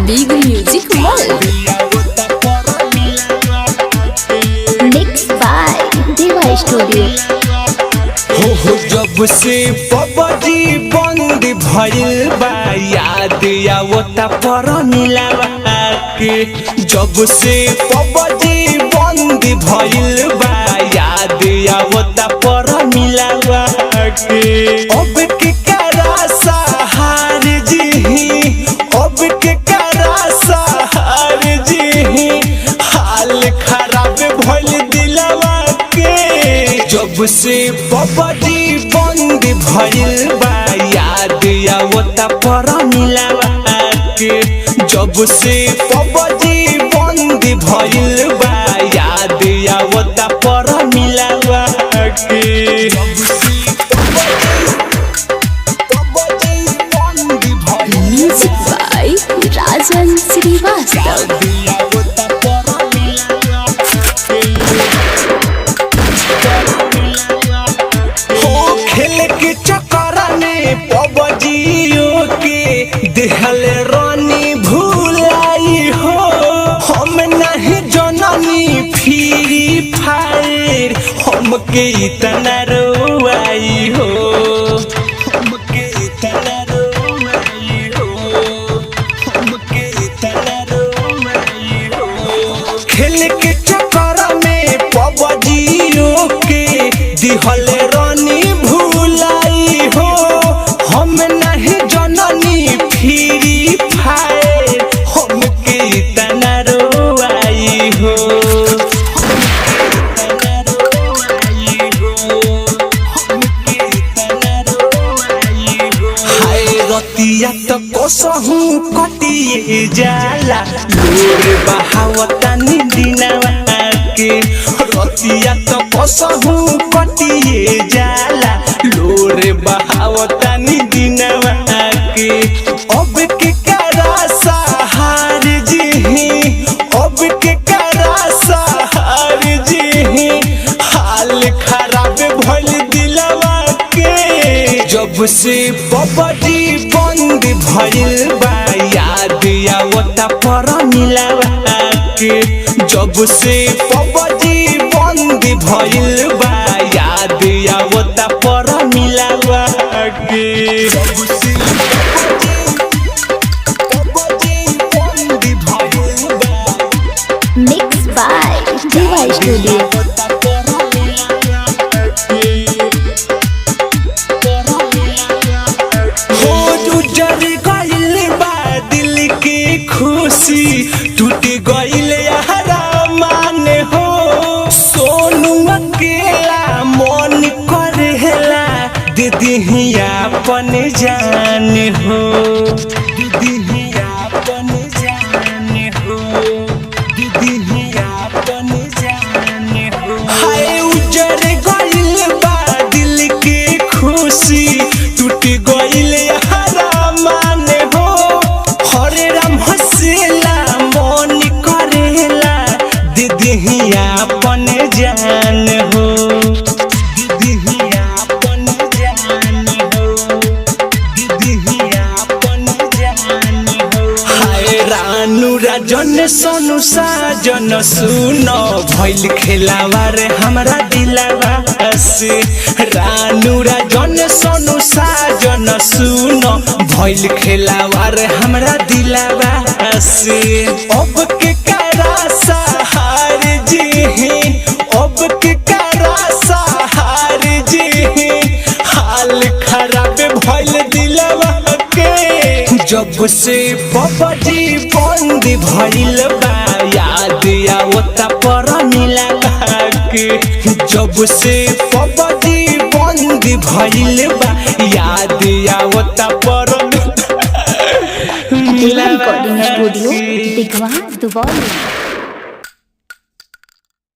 Big Music World. Mixed by Deva Studio. हो जब से पबजी बंद भइल बा याद आवता पर मिलावा के। जब से पबजी बंद भइल बा याद आवता पर मिलावा के। अब के करा सहार जी, अब के करा सहार जी, हाल खराब भइल दिलवा के। जब से पबजी बंद भइल बा याद आवता पर मिलावा के। जब से पबजी बंद भइल बा याद आवता पर मिलावा के। Music by Rajan Srivastav. खेल के चक्कर में पबजियो के देहल रानी भुलाई हो। हम नहीं जननी फ्री फायर हमके इतना रोवाई हो, हमके इतना रोवाई हो, हमके इतना रोवाई हो। खेल के चक्कर में पबजियो के दिहल रानी भुलाई हो। हम नहीं जननी फ्री फायर हमके इतना रोवाई हो, हमके इतना रोवाई हो, हमके इतना रोवाई हो। हाय रतिया तो कसहू कटिए जाला लोर बहावता निदिनवा के। रतिया तो कसहू कटिए जाला लोर बहावता निदिनवा के। अब के करा सहार जी, अब के करा सहार जी, हाल खराब भइल दिलवा के। जब से पबजी बंद भइल बा याद आवता पर मिलावा के। जब से पबजी बंद भइल बा याद आवता पर मिलावा के। जब से पबजी बंद भइल बा Mixed by Deva Studio. खुशी टूट गईल मान हो। सोनू अकेला मन करेला दीदी अपन जान हो, दीदी अपन जान हो, दीदी अपन जान हो। हाय उजर गईल बा दिल के खुशी टूट गईल मान हो। हरे राम हसेला मन करेला दीदी अपन जान हो, दीदी अपन जान हो, दीदी अपन जान हो। हाय रानू राजन सोनू साजन सुन भइल खेलावा रे हमरा दिलवा से। रानू राजन सोनू साजन सुन भइल खेलावा रे हमरा दिलवा से। अब के करा सहार जी, अब के करा सहार जी, हाल खराब भइल दिलवा के। जब से पबजी बंद भइल बा याद आवता पर मिलावा के। जब से पबजी बंद भइल बा याद आवता पर Deva Recording Studio, Digwa, Dubai.